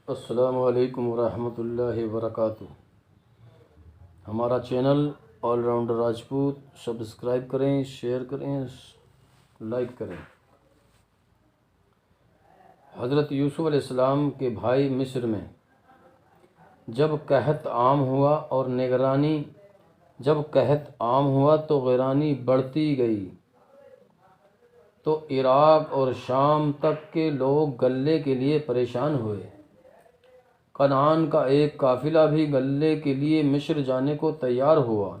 السلام علیکم ورحمۃ اللہ وبرکاتہ۔ ہمارا channel all rounder Rajput subscribe کریں، شیئر کریں، لائک کریں۔ حضرت یوسف علیہ السلام کے بھائی مصر میں جب قحط عام ہوا تو غیرانی بڑھتی گئی تو عراق اور شام تک کے لوگ غلے کے لیے پریشان ہوئے۔ کنعان کا ایک قافلہ بھی غلے کے لیے مصر جانے کو تیار ہوا۔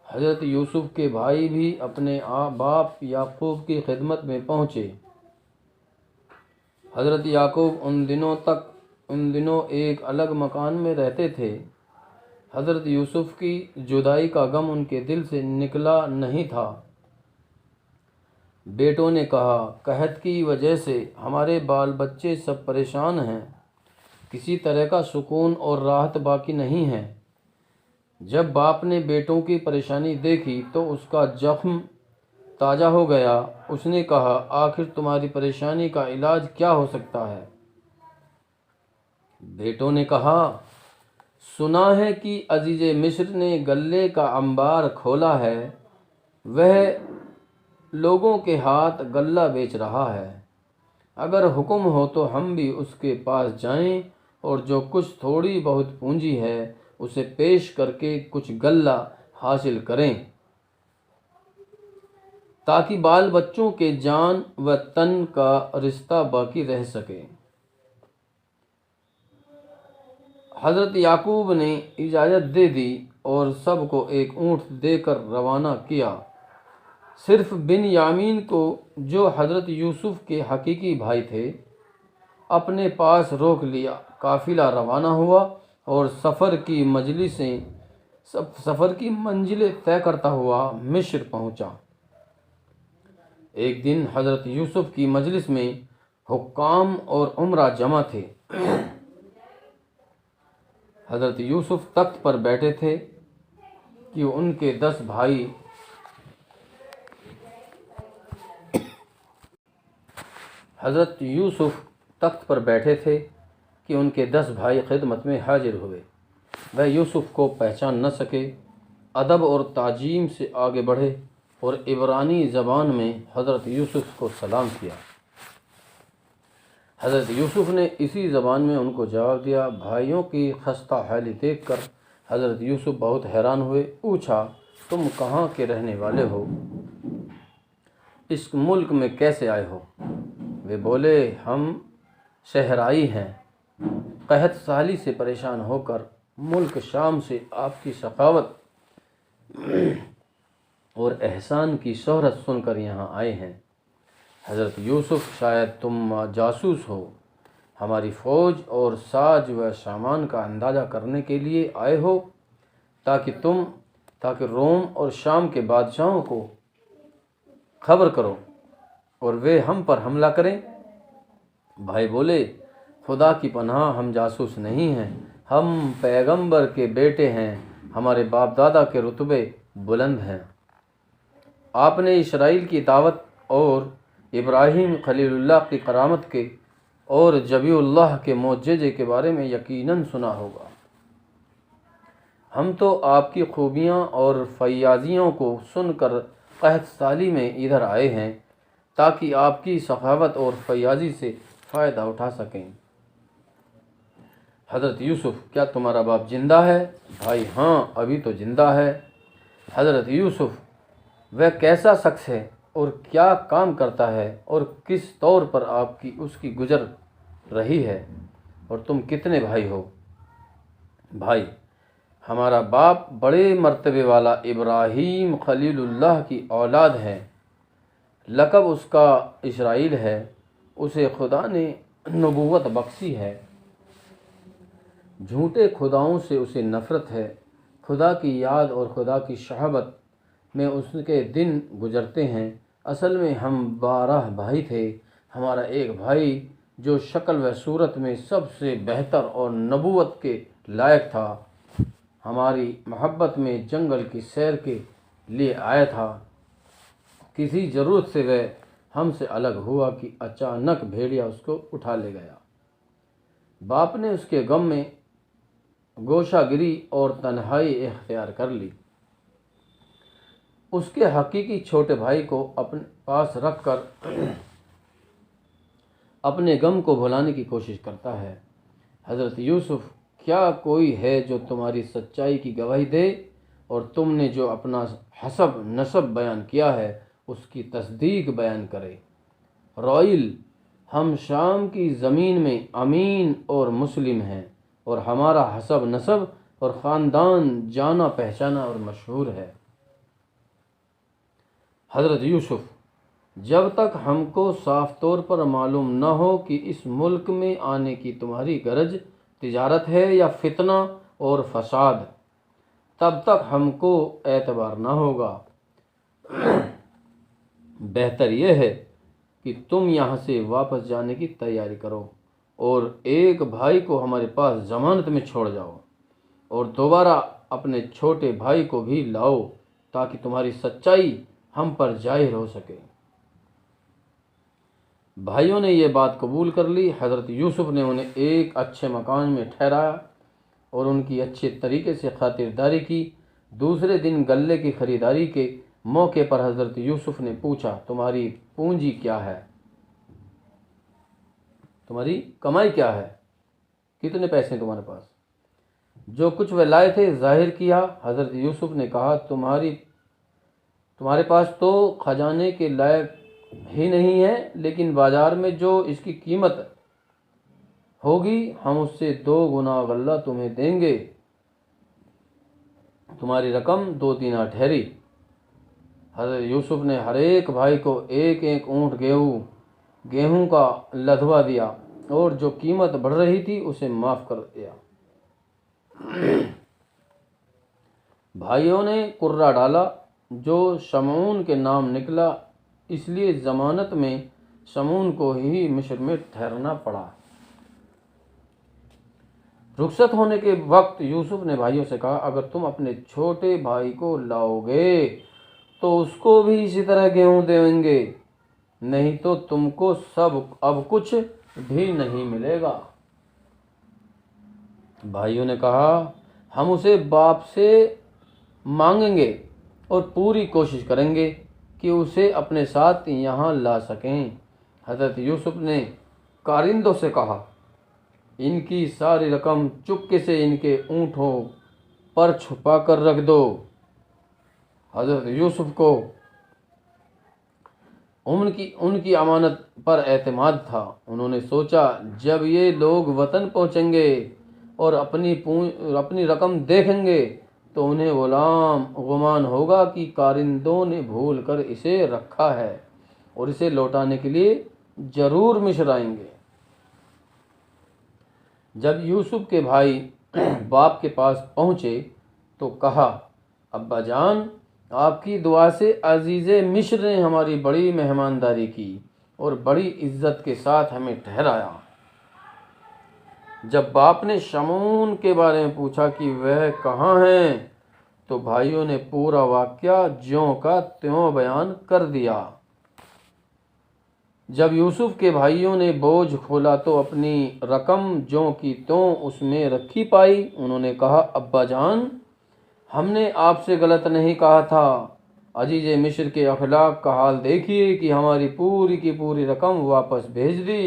حضرت یوسف کے بھائی بھی اپنے باپ یعقوب کی خدمت میں پہنچے۔ حضرت یعقوب ان دنوں ایک الگ مکان میں رہتے تھے۔ حضرت یوسف کی جدائی کا غم ان کے دل سے نکلا نہیں تھا۔ بیٹوں نے کہا، قحط کی وجہ سے ہمارے بال بچے سب پریشان ہیں، کسی طرح کا سکون اور راحت باقی نہیں ہے۔ جب باپ نے بیٹوں کی پریشانی دیکھی تو اس کا زخم تازہ ہو گیا۔ اس نے کہا، آخر تمہاری پریشانی کا علاج کیا ہو سکتا ہے؟ بیٹوں نے کہا، سنا ہے کہ عزیز مصر نے غلے کا انبار کھولا ہے، وہ لوگوں کے ہاتھ غلہ بیچ رہا ہے۔ اگر حکم ہو تو ہم بھی اس کے پاس جائیں اور جو کچھ تھوڑی بہت پونجی ہے اسے پیش کر کے کچھ غلہ حاصل کریں تاکہ بال بچوں کے جان و تن کا رشتہ باقی رہ سکے۔ حضرت یعقوب نے اجازت دے دی اور سب کو ایک اونٹ دے کر روانہ کیا۔ صرف بنیامین کو، جو حضرت یوسف کے حقیقی بھائی تھے، اپنے پاس روک لیا۔ قافلہ روانہ ہوا اور سفر کی منزلیں طے کرتا ہوا مصر پہنچا۔ ایک دن حضرت یوسف کی مجلس میں حکام اور امراء جمع تھے۔ حضرت یوسف تخت پر بیٹھے تھے کہ ان کے 10 بھائی خدمت میں حاضر ہوئے۔ وہ یوسف کو پہچان نہ سکے، ادب اور تعظیم سے آگے بڑھے اور عبرانی زبان میں حضرت یوسف کو سلام کیا۔ حضرت یوسف نے اسی زبان میں ان کو جواب دیا۔ بھائیوں کی خستہ حالی دیکھ کر حضرت یوسف بہت حیران ہوئے۔ پوچھا، تم کہاں کے رہنے والے ہو؟ اس ملک میں کیسے آئے ہو؟ وہ بولے، ہم صحرائی ہیں، قحط سالی سے پریشان ہو کر ملک شام سے آپ کی سخاوت اور احسان کی شہرت سن کر یہاں آئے ہیں۔ حضرت یوسف، شاید تم جاسوس ہو، ہماری فوج اور ساز و سامان کا اندازہ کرنے کے لیے آئے ہو تاکہ روم اور شام کے بادشاہوں کو خبر کرو اور وہ ہم پر حملہ کریں۔ بھائی بولے، خدا کی پناہ، ہم جاسوس نہیں ہیں، ہم پیغمبر کے بیٹے ہیں، ہمارے باپ دادا کے رتبے بلند ہیں۔ آپ نے اسرائیل کی دعوت اور ابراہیم خلیل اللہ کی کرامت کے اور جبی اللہ کے معجزے کے بارے میں یقیناً سنا ہوگا۔ ہم تو آپ کی خوبیاں اور فیاضیوں کو سن کر قحط سالی میں ادھر آئے ہیں تاکہ آپ کی سخاوت اور فیاضی سے فائدہ اٹھا سکیں۔ حضرت یوسف، کیا تمہارا باپ زندہ ہے؟ بھائی، ہاں، ابھی تو زندہ ہے۔ حضرت یوسف، وہ کیسا شخص ہے اور کیا کام کرتا ہے اور کس طور پر اس کی گزر رہی ہے، اور تم کتنے بھائی ہو؟ بھائی، ہمارا باپ بڑے مرتبے والا ابراہیم خلیل اللہ کی اولاد ہے، لقب اس کا اسرائیل ہے، اسے خدا نے نبوت بخشی ہے۔ جھوٹے خداؤں سے اسے نفرت ہے۔ خدا کی یاد اور خدا کی صحبت میں اس کے دن گزرتے ہیں۔ اصل میں ہم 12 بھائی تھے۔ ہمارا ایک بھائی جو شکل و صورت میں سب سے بہتر اور نبوت کے لائق تھا، ہماری محبت میں جنگل کی سیر کے لیے آیا تھا۔ کسی ضرورت سے وہ ہم سے الگ ہوا کہ اچانک بھیڑیا اس کو اٹھا لے گیا۔ باپ نے اس کے غم میں گوشہ گری اور تنہائی اختیار کر لی۔ اس کے حقیقی چھوٹے بھائی کو اپنے پاس رکھ کر اپنے غم کو بھلانے کی کوشش کرتا ہے۔ حضرت یوسف، کیا کوئی ہے جو تمہاری سچائی کی گواہی دے اور تم نے جو اپنا حسب نسب بیان کیا ہے اس کی تصدیق بیان کرے؟ روئیل، ہم شام کی زمین میں امین اور مسلم ہیں اور ہمارا حسب نسب اور خاندان جانا پہچانا اور مشہور ہے۔ حضرت یوسف، جب تک ہم کو صاف طور پر معلوم نہ ہو کہ اس ملک میں آنے کی تمہاری غرض تجارت ہے یا فتنہ اور فساد، تب تک ہم کو اعتبار نہ ہوگا۔ بہتر یہ ہے کہ تم یہاں سے واپس جانے کی تیاری کرو اور ایک بھائی کو ہمارے پاس ضمانت میں چھوڑ جاؤ اور دوبارہ اپنے چھوٹے بھائی کو بھی لاؤ تاکہ تمہاری سچائی ہم پر ظاہر ہو سکے۔ بھائیوں نے یہ بات قبول کر لی۔ حضرت یوسف نے انہیں ایک اچھے مکان میں ٹھہرایا اور ان کی اچھے طریقے سے خاطرداری کی۔ دوسرے دن غلے کی خریداری کے موقع پر حضرت یوسف نے پوچھا، تمہاری پونجی کیا ہے؟ تمہاری کمائی کیا ہے؟ کتنے پیسے ہیں تمہارے پاس؟ جو کچھ وہ لائے تھے ظاہر کیا۔ حضرت یوسف نے کہا، تمہارے پاس تو خزانے کے لائق ہی نہیں ہے، لیکن بازار میں جو اس کی قیمت ہوگی ہم اس سے 2 گنا غلہ تمہیں دیں گے۔ تمہاری رقم 2 دینار ٹھہری۔ حضرت یوسف نے ہر ایک بھائی کو ایک ایک اونٹ گیہوں کا لدھوا دیا اور جو قیمت بڑھ رہی تھی اسے معاف کر دیا۔ بھائیوں نے کرہ ڈالا جو شمعون کے نام نکلا، اس لیے ضمانت میں شمعون کو ہی مصر میں ٹھہرنا پڑا۔ رخصت ہونے کے وقت یوسف نے بھائیوں سے کہا، اگر تم اپنے چھوٹے بھائی کو لاؤ گے تو اس کو بھی اسی طرح گیہوں دیں گے، نہیں تو تم کو اب کچھ بھی نہیں ملے گا۔ بھائیوں نے کہا، ہم اسے باپ سے مانگیں گے اور پوری کوشش کریں گے کہ اسے اپنے ساتھ یہاں لا سکیں۔ حضرت یوسف نے کارندوں سے کہا، ان کی ساری رقم چپکے سے ان کے اونٹوں پر چھپا کر رکھ دو۔ حضرت یوسف کو ان کی امانت پر اعتماد تھا۔ انہوں نے سوچا، جب یہ لوگ وطن پہنچیں گے اور اپنی رقم دیکھیں گے تو انہیں گمان ہوگا کہ کارندوں نے بھول کر اسے رکھا ہے اور اسے لوٹانے کے لیے ضرور مصر آئیں گے۔ جب یوسف کے بھائی باپ کے پاس پہنچے تو کہا، ابا جان، آپ کی دعا سے عزیز مصر نے ہماری بڑی مہمانداری کی اور بڑی عزت کے ساتھ ہمیں ٹھہرایا۔ جب باپ نے شمعون کے بارے میں پوچھا کہ وہ کہاں ہیں تو بھائیوں نے پورا واقعہ جوں کا تیوں بیان کر دیا۔ جب یوسف کے بھائیوں نے بوجھ کھولا تو اپنی رقم جوں کی توں اس میں رکھی پائی۔ انہوں نے کہا، ابا جان، ہم نے آپ سے غلط نہیں کہا تھا۔ عزیز مصر کے اخلاق کا حال دیکھیے کہ ہماری پوری کی پوری رقم واپس بھیج دی۔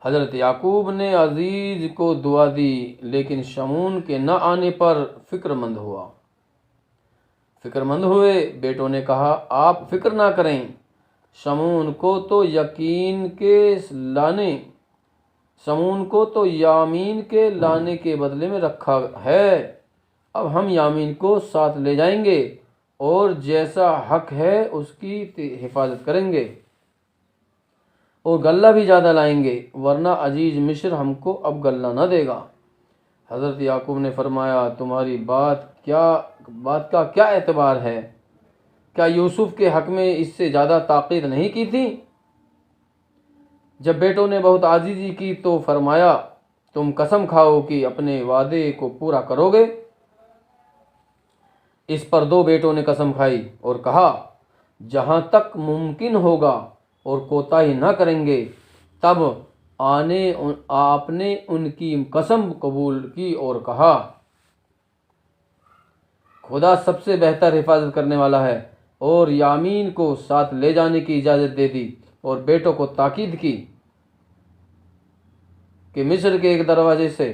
حضرت یعقوب نے عزیز کو دعا دی لیکن شمعون کے نہ آنے پر فکر مند ہوئے۔ بیٹوں نے کہا، آپ فکر نہ کریں، شمعون کو تو یامین کے لانے کے بدلے میں رکھا ہے، اب ہم یامین کو ساتھ لے جائیں گے اور جیسا حق ہے اس کی حفاظت کریں گے اور غلہ بھی زیادہ لائیں گے، ورنہ عزیز مصر ہم کو اب غلہ نہ دے گا۔ حضرت یعقوب نے فرمایا، تمہاری بات کا کیا اعتبار ہے؟ کیا یوسف کے حق میں اس سے زیادہ تاکید نہیں کی تھی؟ جب بیٹوں نے بہت عاجزی کی تو فرمایا، تم قسم کھاؤ کہ اپنے وعدے کو پورا کرو گے۔ اس پر 2 بیٹوں نے قسم کھائی اور کہا، جہاں تک ممکن ہوگا اور کوتاہی نہ کریں گے، تب آپ نے ان کی قسم قبول کی اور کہا خدا سب سے بہتر حفاظت کرنے والا ہے، اور یامین کو ساتھ لے جانے کی اجازت دے دی، اور بیٹوں کو تاکید کی کہ مصر کے ایک دروازے سے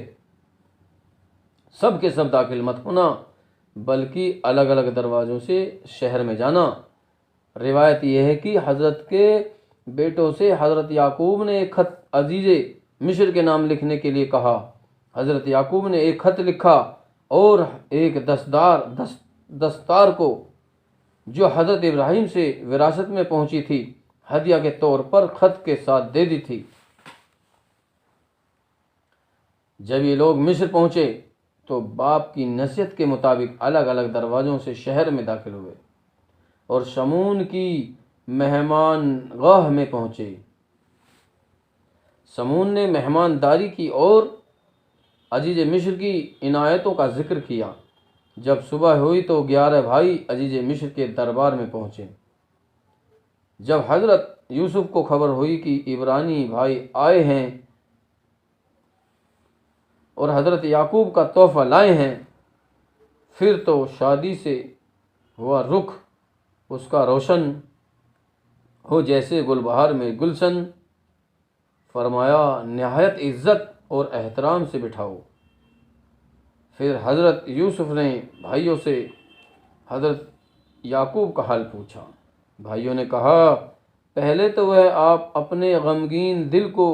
سب کے سب داخل مت ہونا، بلکہ الگ الگ دروازوں سے شہر میں جانا۔ روایت یہ ہے کہ حضرت کے بیٹوں سے حضرت یعقوب نے ایک خط عزیز مصر کے نام لکھنے کے لیے کہا۔ حضرت یعقوب نے ایک خط لکھا اور ایک دستار کو جو حضرت ابراہیم سے وراثت میں پہنچی تھی ہدیہ کے طور پر خط کے ساتھ دے دی تھی۔ جب یہ لوگ مصر پہنچے تو باپ کی نصیحت کے مطابق الگ الگ دروازوں سے شہر میں داخل ہوئے اور شمون کی مہمان گاہ میں پہنچے۔ شمون نے مہمانداری کی اور عزیز مصر کی عنایتوں کا ذکر کیا۔ جب صبح ہوئی تو 11 بھائی عزیز مصر کے دربار میں پہنچے۔ جب حضرت یوسف کو خبر ہوئی کہ عبرانی بھائی آئے ہیں اور حضرت یعقوب کا تحفہ لائے ہیں، پھر تو شادی سے ہوا رخ اس کا روشن ہو جیسے گل بہار میں گلشن۔ فرمایا نہایت عزت اور احترام سے بٹھاؤ۔ پھر حضرت یوسف نے بھائیوں سے حضرت یعقوب کا حال پوچھا۔ بھائیوں نے کہا پہلے تو وہ آپ اپنے غمگین دل کو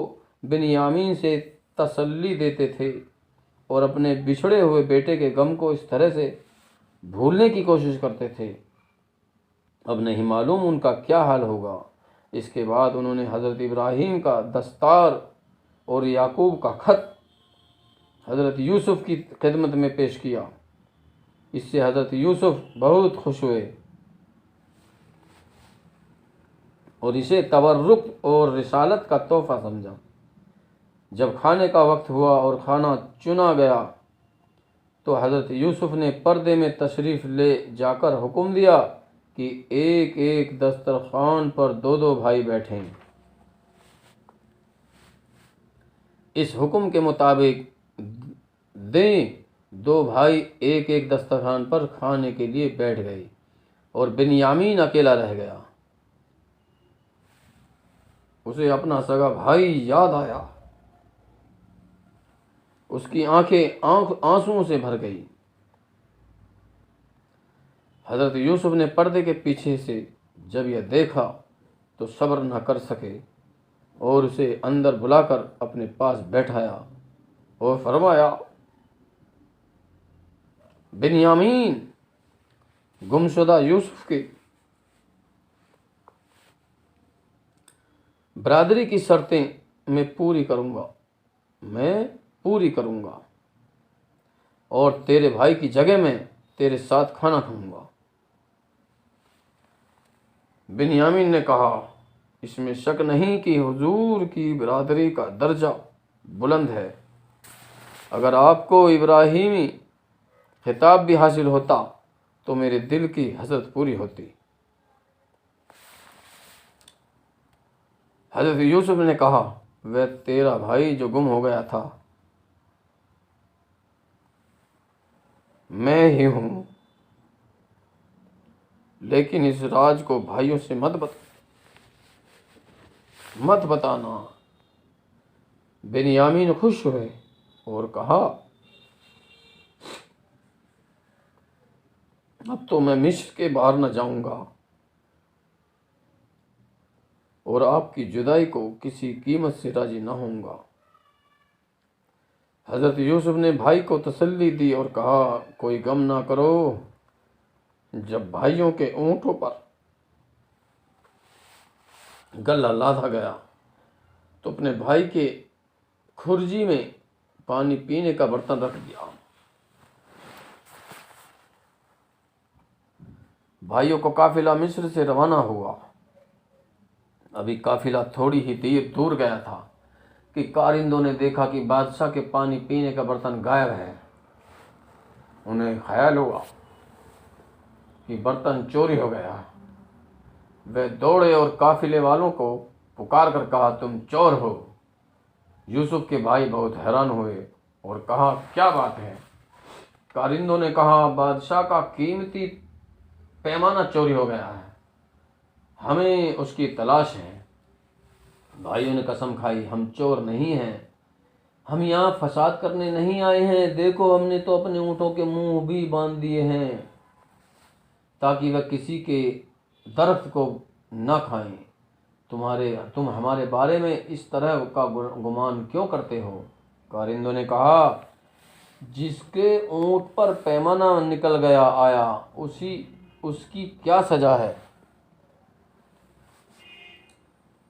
بنیامین سے تسلی دیتے تھے اور اپنے بچھڑے ہوئے بیٹے کے غم کو اس طرح سے بھولنے کی کوشش کرتے تھے، اب نہیں معلوم ان کا کیا حال ہوگا۔ اس کے بعد انہوں نے حضرت ابراہیم کا دستار اور یعقوب کا خط حضرت یوسف کی خدمت میں پیش کیا۔ اس سے حضرت یوسف بہت خوش ہوئے اور اسے تبرک اور رسالت کا تحفہ سمجھا۔ جب کھانے کا وقت ہوا اور کھانا چنا گیا تو حضرت یوسف نے پردے میں تشریف لے جا کر حکم دیا کہ ایک ایک دسترخوان پر 2 بھائی بیٹھیں۔ اس حکم کے مطابق دیں 2 بھائی ایک ایک دسترخوان پر کھانے کے لیے بیٹھ گئے اور بنیامین اکیلا رہ گیا۔ اسے اپنا سگا بھائی یاد آیا، اس کی آنکھیں آنسوؤں سے بھر گئی۔ حضرت یوسف نے پردے کے پیچھے سے جب یہ دیکھا تو صبر نہ کر سکے اور اسے اندر بلا کر اپنے پاس بیٹھایا اور فرمایا بنیامین گمشدہ یوسف کے برادری کی شرطیں میں پوری کروں گا اور تیرے بھائی کی جگہ میں تیرے ساتھ کھانا کھاؤں گا۔ بنیامین نے کہا اس میں شک نہیں کہ حضور کی برادری کا درجہ بلند ہے، اگر آپ کو ابراہیمی خطاب بھی حاصل ہوتا تو میرے دل کی حسرت پوری ہوتی۔ حضرت یوسف نے کہا وہ تیرا بھائی جو گم ہو گیا تھا میں ہی ہوں، لیکن اس راز کو بھائیوں سے مت بتانا۔ بنیامین خوش ہوئے اور کہا اب تو میں مصر کے باہر نہ جاؤں گا اور آپ کی جدائی کو کسی قیمت سے راضی نہ ہوں گا۔ حضرت یوسف نے بھائی کو تسلی دی اور کہا کوئی غم نہ کرو۔ جب بھائیوں کے اونٹوں پر گلہ لادا گیا تو اپنے بھائی کے کھرجی میں پانی پینے کا برتن رکھ دیا۔ بھائیوں کو قافلہ مصر سے روانہ ہوا۔ ابھی قافلہ تھوڑی ہی دور گیا تھا کہ کارندوں نے دیکھا کہ بادشاہ کے پانی پینے کا برتن غائب ہے۔ انہیں خیال ہوا کہ برتن چوری ہو گیا۔ وہ دوڑے اور قافلے والوں کو پکار کر کہا تم چور ہو، یوسف کے بھائی بہت حیران ہوئے اور کہا کیا بات ہے؟ کارندوں نے کہا بادشاہ کا قیمتی پیمانہ چوری ہو گیا ہے، ہمیں اس کی تلاش ہے۔ بھائیوں نے قسم کھائی ہم چور نہیں ہیں، ہم یہاں فساد کرنے نہیں آئے ہیں، دیکھو ہم نے تو اپنے اونٹوں کے منہ بھی باندھ دیے ہیں تاکہ وہ کسی کے درخت کو نہ کھائیں۔ تم ہمارے بارے میں اس طرح کا گمان کیوں کرتے ہو؟ کارندوں نے کہا جس کے اونٹ پر پیمانہ نکل گیا آیا اس کی کیا سزا ہے؟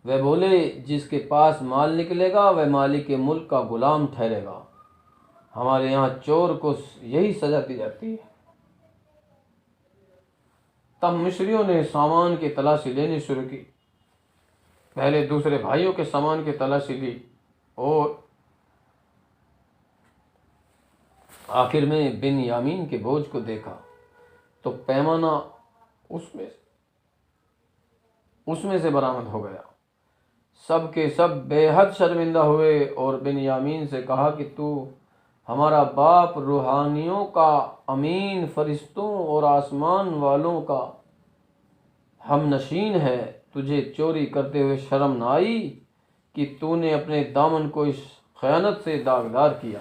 وہ بولے جس کے پاس مال نکلے گا وہ مالک کے ملک کا غلام ٹھہرے گا، ہمارے یہاں چور کو یہی سزا دی جاتی ہے۔ تب مصریوں نے سامان کی تلاشی لینی شروع کی، پہلے دوسرے بھائیوں کے سامان کی تلاشی لی اور آخر میں بن یامین کے بوجھ کو دیکھا تو پیمانہ اس میں سے برآمد ہو گیا۔ سب کے سب بے حد شرمندہ ہوئے اور بن یامین سے کہا کہ تو ہمارا باپ روحانیوں کا امین، فرشتوں اور آسمان والوں کا ہم نشین ہے، تجھے چوری کرتے ہوئے شرم نہ آئی کہ تو نے اپنے دامن کو اس خیانت سے داغدار کیا؟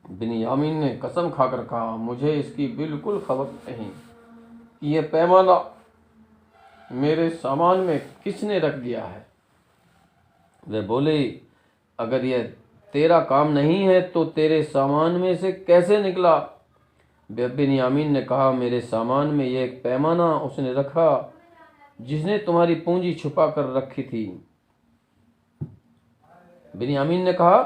بن یامین نے قسم کھا کر کہا مجھے اس کی بالکل خبر نہیں کہ یہ پیمانہ میرے سامان میں کس نے رکھ دیا ہے۔ وہ بولے اگر یہ تیرا کام نہیں ہے تو تیرے سامان میں سے کیسے نکلا؟ بن یامین نے کہا میرے سامان میں یہ ایک پیمانہ اس نے رکھا جس نے تمہاری پونجی چھپا کر رکھی تھی۔ بن یامین نے کہا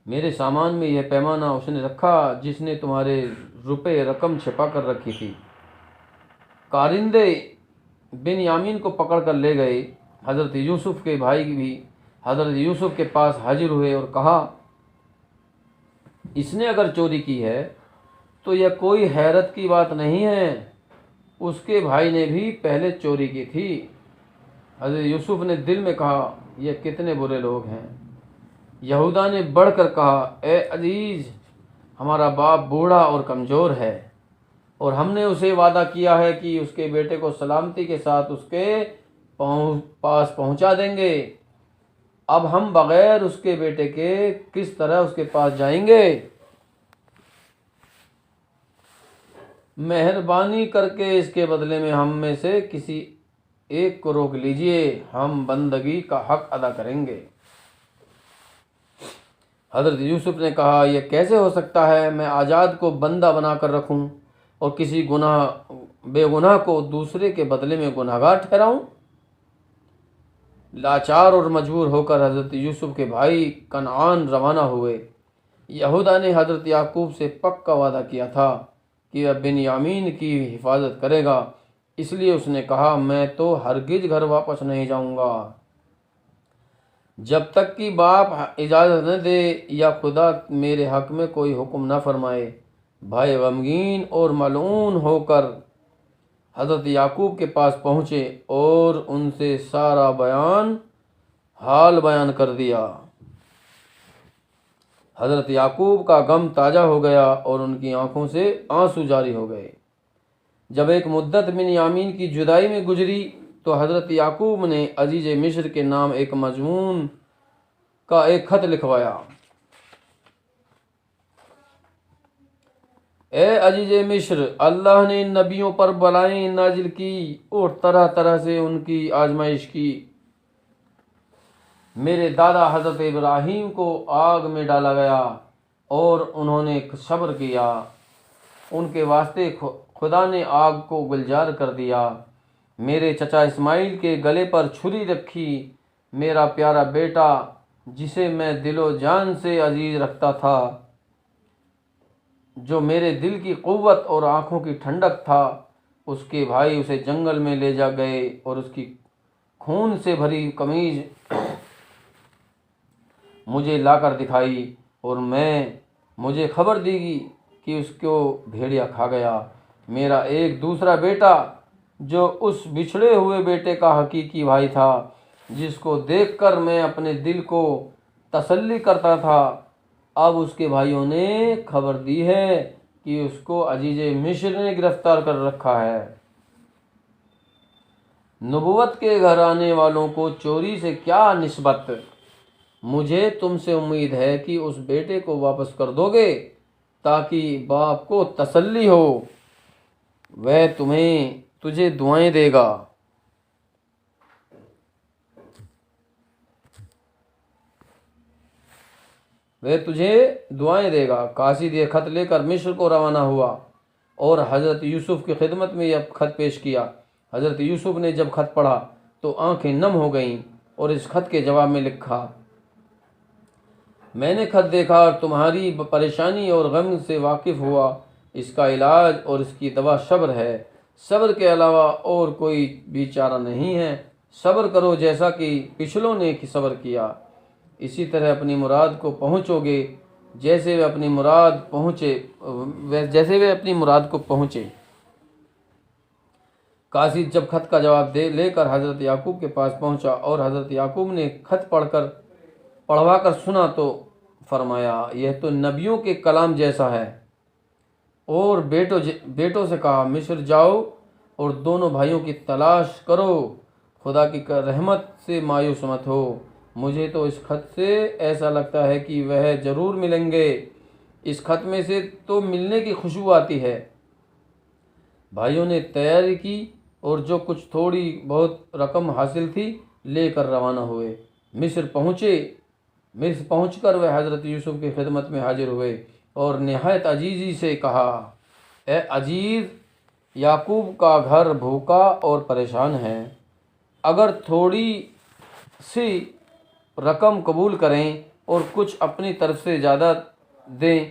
میرے سامان میں یہ پیمانہ اس نے رکھا جس نے تمہارے روپے رقم چھپا کر رکھی تھی۔ کارندے بن یامین کو پکڑ کر لے گئے۔ حضرت یوسف کے بھائی بھی حضرت یوسف کے پاس حاضر ہوئے اور کہا اس نے اگر چوری کی ہے تو یہ کوئی حیرت کی بات نہیں ہے، اس کے بھائی نے بھی پہلے چوری کی تھی۔ حضرت یوسف نے دل میں کہا یہ کتنے برے لوگ ہیں۔ یہودا نے بڑھ کر کہا اے عزیز، ہمارا باپ بوڑھا اور کمزور ہے اور ہم نے اسے وعدہ کیا ہے کہ اس کے بیٹے کو سلامتی کے ساتھ اس کے پاس پہنچا دیں گے، اب ہم بغیر اس کے بیٹے کے کس طرح اس کے پاس جائیں گے؟ مہربانی کر کے اس کے بدلے میں ہم میں سے کسی ایک کو روک لیجئے، ہم بندگی کا حق ادا کریں گے۔ حضرت یوسف نے کہا یہ کیسے ہو سکتا ہے؟ میں آزاد کو بندہ بنا کر رکھوں اور کسی بے گناہ کو دوسرے کے بدلے میں گناہگار ٹھہراؤں؟ لاچار اور مجبور ہو کر حضرت یوسف کے بھائی کنعان روانہ ہوئے۔ یہودا نے حضرت یعقوب سے پکا وعدہ کیا تھا کہ وہ بن یامین کی حفاظت کرے گا، اس لیے اس نے کہا میں تو ہرگز گھر واپس نہیں جاؤں گا جب تک کہ باپ اجازت نہ دے یا خدا میرے حق میں کوئی حکم نہ فرمائے۔ بھائی غمگین اور ملعون ہو کر حضرت یعقوب کے پاس پہنچے اور ان سے سارا حال بیان کر دیا۔ حضرت یعقوب کا غم تازہ ہو گیا اور ان کی آنکھوں سے آنسو جاری ہو گئے۔ جب ایک مدت بن یامین کی جدائی میں گزری تو حضرت یعقوب نے عزیز مصر کے نام ایک مضمون کا ایک خط لکھوایا۔ اے عزیز مصر، اللہ نے ان نبیوں پر بلائیں نازل کی اور طرح طرح سے ان کی آزمائش کی۔ میرے دادا حضرت ابراہیم کو آگ میں ڈالا گیا اور انہوں نے صبر کیا، ان کے واسطے خدا نے آگ کو گلزار کر دیا۔ میرے چچا اسماعیل کے گلے پر چھری رکھی، میرا پیارا بیٹا جسے میں دل و جان سے عزیز رکھتا تھا، جو میرے دل کی قوت اور آنکھوں کی ٹھنڈک تھا، اس کے بھائی اسے جنگل میں لے جا گئے اور اس کی خون سے بھری قمیض مجھے لا کر دکھائی اور مجھے خبر دی گئی کہ اس کو بھیڑیا کھا گیا۔ میرا ایک دوسرا بیٹا جو اس بچھڑے ہوئے بیٹے کا حقیقی بھائی تھا جس کو دیکھ کر میں اپنے دل کو تسلی کرتا تھا، اب اس کے بھائیوں نے خبر دی ہے کہ اس کو عزیز مصر نے گرفتار کر رکھا ہے۔ نبوت کے گھر آنے والوں کو چوری سے کیا نسبت؟ مجھے تم سے امید ہے کہ اس بیٹے کو واپس کر دو گے تاکہ باپ کو تسلی ہو، وہ تجھے دعائیں دے گا۔ قاصد یہ خط لے کر مصر کو روانہ ہوا اور حضرت یوسف کی خدمت میں یہ خط پیش کیا۔ حضرت یوسف نے جب خط پڑھا تو آنکھیں نم ہو گئیں اور اس خط کے جواب میں لکھا، میں نے خط دیکھا اور تمہاری پریشانی اور غم سے واقف ہوا۔ اس کا علاج اور اس کی دوا صبر ہے، صبر کے علاوہ اور کوئی بھی چارہ نہیں ہے۔ صبر کرو جیسا کہ پچھلوں نے صبر کیا، اسی طرح اپنی مراد کو پہنچو گے جیسے وہ اپنی مراد کو پہنچے۔ قاصد جب خط کا جواب لے کر حضرت یعقوب کے پاس پہنچا اور حضرت یعقوب نے خط پڑھوا کر سنا تو فرمایا، یہ تو نبیوں کے کلام جیسا ہے، اور بیٹوں سے کہا، مصر جاؤ اور دونوں بھائیوں کی تلاش کرو، خدا کی رحمت سے مایوس مت ہو، مجھے تو اس خط سے ایسا لگتا ہے کہ وہ ضرور ملیں گے، اس خط میں سے تو ملنے کی خوشبو آتی ہے۔ بھائیوں نے تیاری کی اور جو کچھ تھوڑی بہت رقم حاصل تھی لے کر روانہ ہوئے۔ مصر پہنچ کر وہ حضرت یوسف کی خدمت میں حاضر ہوئے اور نہایت عجیزی سے کہا، اے عزیز، یعقوب کا گھر بھوکا اور پریشان ہے، اگر تھوڑی سی رقم قبول کریں اور کچھ اپنی طرف سے زیادہ دیں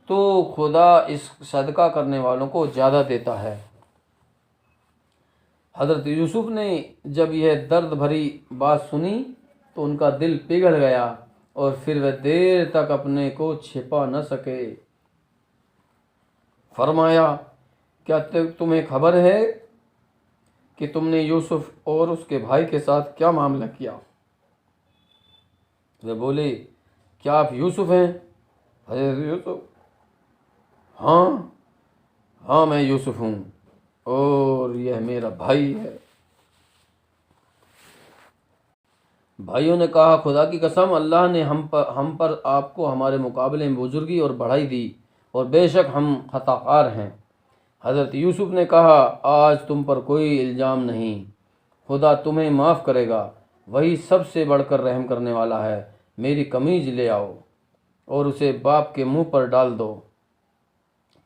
تو خدا اس صدقہ کرنے والوں کو زیادہ دیتا ہے۔ حضرت یوسف نے جب یہ درد بھری بات سنی تو ان کا دل پگھل گیا اور پھر وہ دیر تک اپنے کو چھپا نہ سکے۔ فرمایا، کیا تمہیں خبر ہے کہ تم نے یوسف اور اس کے بھائی کے ساتھ کیا معاملہ کیا؟ وہ بولے، کیا آپ یوسف ہیں؟ حضرت یوسف، ہاں میں یوسف ہوں اور یہ میرا بھائی ہے۔ بھائیوں نے کہا، خدا کی قسم، اللہ نے ہم پر آپ کو ہمارے مقابلے میں بزرگی اور بڑھائی دی اور بے شک ہم خطا کار ہیں۔ حضرت یوسف نے کہا، آج تم پر کوئی الزام نہیں، خدا تمہیں معاف کرے گا، وہی سب سے بڑھ کر رحم کرنے والا ہے۔ میری قمیض لے آؤ اور اسے باپ کے منہ پر ڈال دو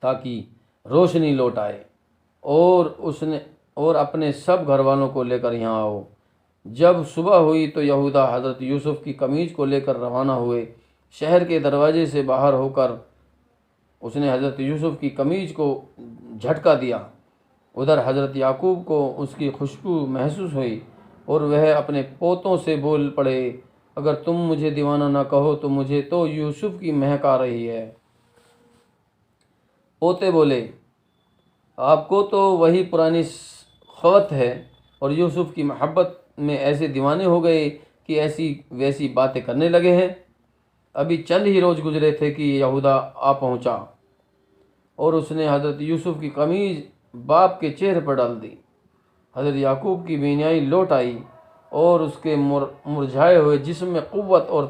تاکہ روشنی لوٹ آئے، اور اپنے سب گھر والوں کو لے کر یہاں آؤ۔ جب صبح ہوئی تو یہودا حضرت یوسف کی قمیض کو لے کر روانہ ہوئے۔ شہر کے دروازے سے باہر ہو کر اس نے حضرت یوسف کی قمیض کو جھٹکا دیا۔ ادھر حضرت یعقوب کو اس کی خوشبو محسوس ہوئی اور وہ اپنے پوتوں سے بول پڑے، اگر تم مجھے دیوانہ نہ کہو تو مجھے تو یوسف کی مہک آ رہی ہے۔ پوتے بولے، آپ کو تو وہی پرانی خوت ہے اور یوسف کی محبت میں ایسے دیوانے ہو گئے کہ ایسی ویسی باتیں کرنے لگے ہیں۔ ابھی چند ہی روز گزرے تھے کہ یہودا آ پہنچا اور اس نے حضرت یوسف کی قمیض باپ کے چہرے پر ڈال دی۔ حضرت یعقوب کی بینائی لوٹ آئی اور اس کے مرجھائے ہوئے جسم میں قوت اور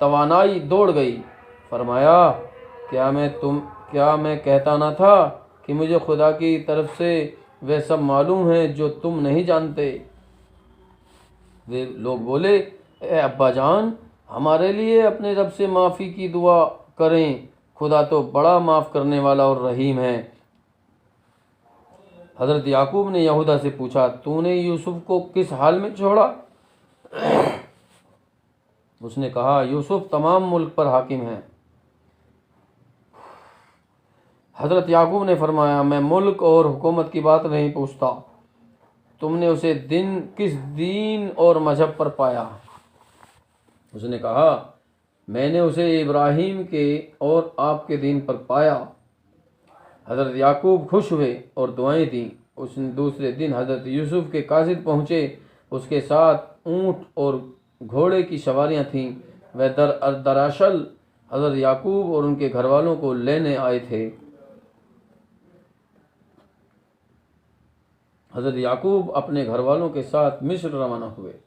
توانائی دوڑ گئی۔ فرمایا، کیا میں کہتا نہ تھا کہ مجھے خدا کی طرف سے وہ سب معلوم ہے جو تم نہیں جانتے؟ وہ لوگ بولے، اے ابا جان، ہمارے لیے اپنے رب سے معافی کی دعا کریں، خدا تو بڑا معاف کرنے والا اور رحیم ہے۔ حضرت یعقوب نے یہودا سے پوچھا، تو نے یوسف کو کس حال میں چھوڑا؟ اس نے کہا، یوسف تمام ملک پر حاکم ہے۔ حضرت یعقوب نے فرمایا، میں ملک اور حکومت کی بات نہیں پوچھتا، تم نے اسے کس دین اور مذہب پر پایا؟ اس نے کہا، میں نے اسے ابراہیم کے اور آپ کے دین پر پایا۔ حضرت یعقوب خوش ہوئے اور دعائیں دیں۔ اس نے دوسرے دن حضرت یوسف کے قاصد پہنچے، اس کے ساتھ اونٹ اور گھوڑے کی سواریاں تھیں۔ وہ دراصل حضرت یعقوب اور ان کے گھر والوں کو لینے آئے تھے۔ حضرت یعقوب اپنے گھر والوں کے ساتھ مصر روانہ ہوئے۔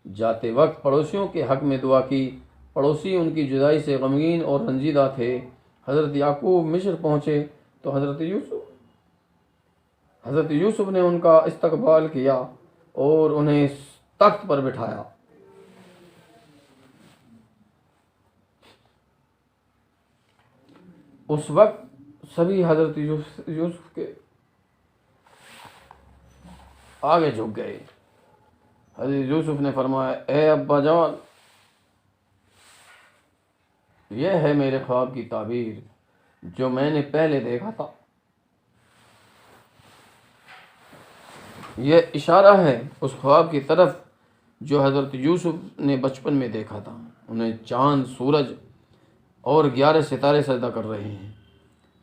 جاتے وقت پڑوسیوں کے حق میں دعا کی۔ پڑوسی ان کی جدائی سے غمگین اور رنجیدہ تھے۔ حضرت یعقوب مصر پہنچے تو حضرت یوسف نے ان کا استقبال کیا اور انہیں تخت پر بٹھایا۔ اس وقت سبھی حضرت یوسف کے آگے جھک گئے۔ حضرت یوسف نے فرمایا، اے ابا جان، یہ ہے میرے خواب کی تعبیر جو میں نے پہلے دیکھا تھا۔ یہ اشارہ ہے اس خواب کی طرف جو حضرت یوسف نے بچپن میں دیکھا تھا۔ انہیں چاند، سورج اور 11 ستارے سجدہ کر رہے ہیں۔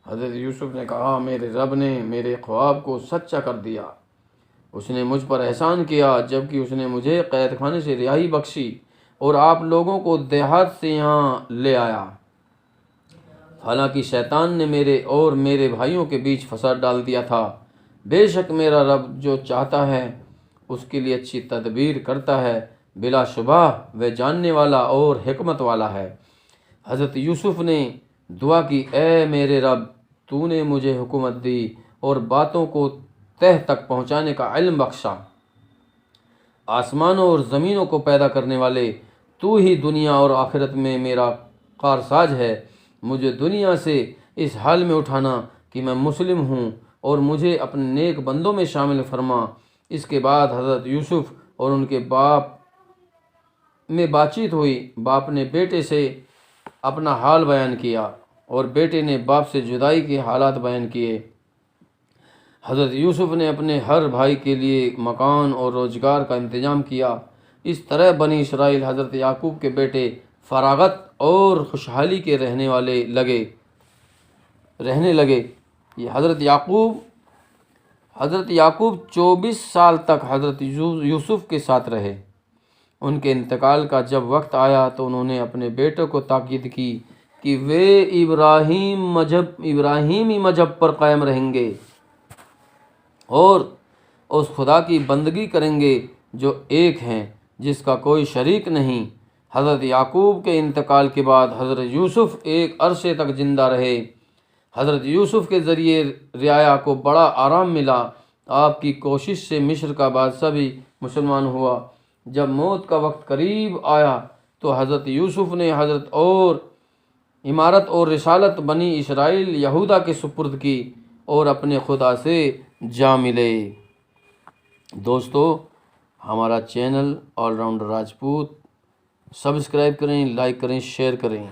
حضرت یوسف نے کہا، میرے رب نے میرے خواب کو سچا کر دیا۔ اس نے مجھ پر احسان کیا جبکہ اس نے مجھے قید خانے سے رہائی بخشی اور آپ لوگوں کو دیہات سے یہاں لے آیا۔ حالانکہ شیطان نے میرے اور میرے بھائیوں کے بیچ فساد ڈال دیا تھا۔ بے شک میرا رب جو چاہتا ہے اس کے لیے اچھی تدبیر کرتا ہے، بلا شبہ وہ جاننے والا اور حکمت والا ہے۔ حضرت یوسف نے دعا کی، اے میرے رب، تو نے مجھے حکومت دی اور باتوں کو تہ تک پہنچانے کا علم بخشا۔ آسمانوں اور زمینوں کو پیدا کرنے والے تو ہی دنیا اور آخرت میں میرا کارساز ہے۔ مجھے دنیا سے اس حال میں اٹھانا کہ میں مسلم ہوں اور مجھے اپنے نیک بندوں میں شامل فرما۔ اس کے بعد حضرت یوسف اور ان کے باپ میں بات چیت ہوئی۔ باپ نے بیٹے سے اپنا حال بیان کیا اور بیٹے نے باپ سے جدائی کے حالات بیان کیے۔ حضرت یوسف نے اپنے ہر بھائی کے لیے مکان اور روزگار کا انتظام کیا۔ اس طرح بنی اسرائیل حضرت یعقوب کے بیٹے فراغت اور خوشحالی کے رہنے لگے۔ یہ حضرت یعقوب 24 سال تک حضرت یوسف کے ساتھ رہے۔ ان کے انتقال کا جب وقت آیا تو انہوں نے اپنے بیٹوں کو تاکید کی کہ وہ ابراہیمی مذہب پر قائم رہیں گے اور اس خدا کی بندگی کریں گے جو ایک ہیں، جس کا کوئی شریک نہیں۔ حضرت یعقوب کے انتقال کے بعد حضرت یوسف ایک عرصے تک زندہ رہے۔ حضرت یوسف کے ذریعے رعایا کو بڑا آرام ملا۔ آپ کی کوشش سے مصر کا بادشاہ بھی مسلمان ہوا۔ جب موت کا وقت قریب آیا تو حضرت یوسف نے امارت اور رسالت بنی اسرائیل یہودا کے سپرد کی اور اپنے خدا سے جا ملے۔ دوستو، ہمارا channel all rounder Rajput subscribe کریں، لائک کریں، شیئر کریں۔